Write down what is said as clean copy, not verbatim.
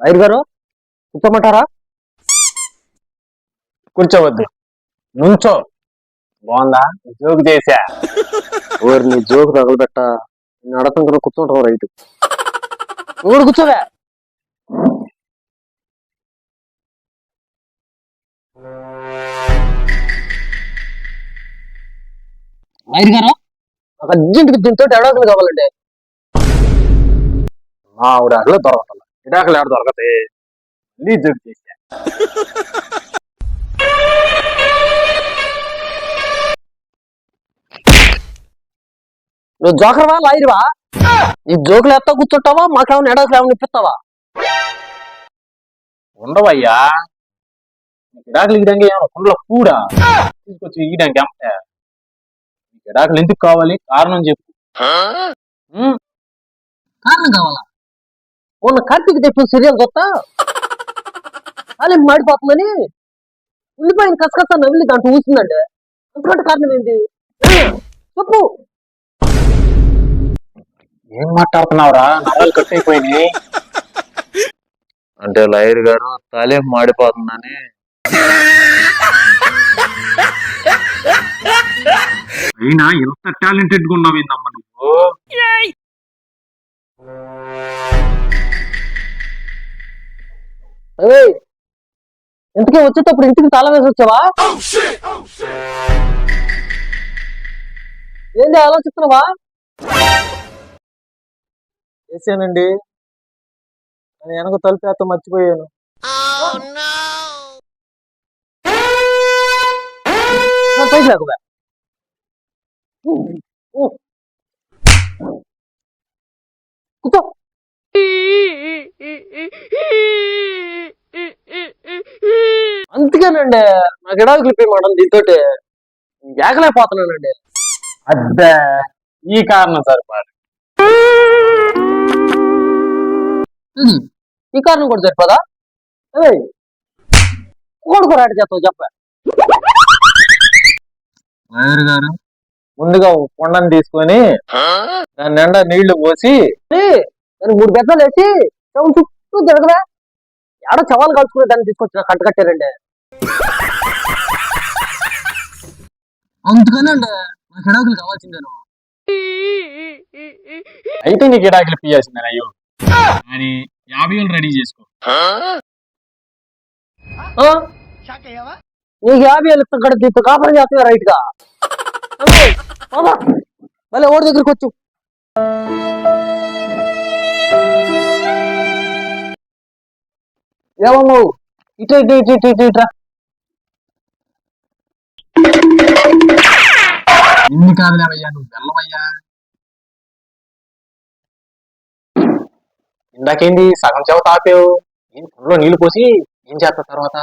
ఐర్ గారు కూర్చోమంటారా? కూర్చోవద్దు, నుంచో. బాగుందా? జోక్ చేశా. ఓరి నీ జోకు తగలబెట్ట. నేను అడగం కదా, కూర్చుంటావు రైట్. నువ్వు కూర్చోవే. ఐర్ గారు నాకు అర్జెంట్గా దీంతో ఎడాకులు కావాలండి. మా ఆవిడ అట్లా దొరకటం ఇడాకలు ఆడ దొరకతే. నీ జోక్ చేశా. నువ్వు జోకర్వా లాయర్వా? ఈ జోకులు ఎత్తా కూర్చుంటావా? మాకేమైనా ఎడాకులు ఏమైనా ఇప్పిస్తావా? ఉండవయ్యా, ఇడాకులు ఇయడానికి ఏమన్నా కుండలో కూడా తీసుకొచ్చి ఇయడానికి ఏమంటే. ఇడాకులు ఎందుకు కావాలి? కారణం చెప్పు. కారణం కావాలా? మొన్న కార్తీక తెప్పిన సీరియల్ చూస్తా అలా మాడిపోతుందని ఉల్లిపాయని కసకస నవ్వులు దాంట్లో ఊసిందండి. అంతకంటే కారణం ఏంటి చెప్పు. ఏం మాట్లాడుతున్నావురా? నరాలు కట్ అయిపోయినాయి. అంటే లాయర్ గారు తలే మాడిపోతుందని. అయినా ఎంత టాలెంటెడ్ గా ఉన్నావు ఏందమ్మా నువ్వు? ఇంతకీ వచ్చేటప్పుడు ఇంటికి తాళం వేసి వచ్చావా? ఏంటి ఆలోచిస్తున్నావా? చేశానండి, నేను వెనక తలుపేత మర్చిపోయాను. పైకి లేకపోయా కూర్చో. అందుకేనండి నాకు ఎడాకులు ఇప్పేయమంటాను. దీంతో ఏకలేకపోతున్నానండి. అద్దా, ఈ కారణం సరిపాదు. ఈ కారణం కూడా సరిపోదా? కోడుకోరాటి చేస్తావు చెప్ప. లాయర్ గారు ముందుగా కొండను తీసుకొని దాని నిండా నీళ్లు పోసి దాన్ని 3 బెత్తలు వేసి చెవులు చుట్టూ తిరగదా. ఏడో చవాలు కలుసుకునే దాన్ని తీసుకొచ్చిన కట్ట కట్టారండి. అందుకనండి నాకు ఎడాకులు కావాల్సిందేను. అయితే నీకు ఇడాకులు పియాల్సిందే. అయ్యో అని 50,000 రెడీ చేసుకో. నీకు 50,000 ఇస్తాం కదా, దీంతో కాపురం చేస్తావా రైట్ గా? మళ్ళీ ఓడి దగ్గరికి వచ్చు. ఏమో ఇట్లా ఇట్లా ఇట్లా ఇట్లా ఇట్లా ఇట్లా ఇన్ని కాదులేవయ్యా, నువ్వు వెళ్ళవయ్యా. ఇందాకేంది సగం చెవ తాపావు? కుండలో నీళ్లు పోసి ఏం చేస్తా తర్వాత?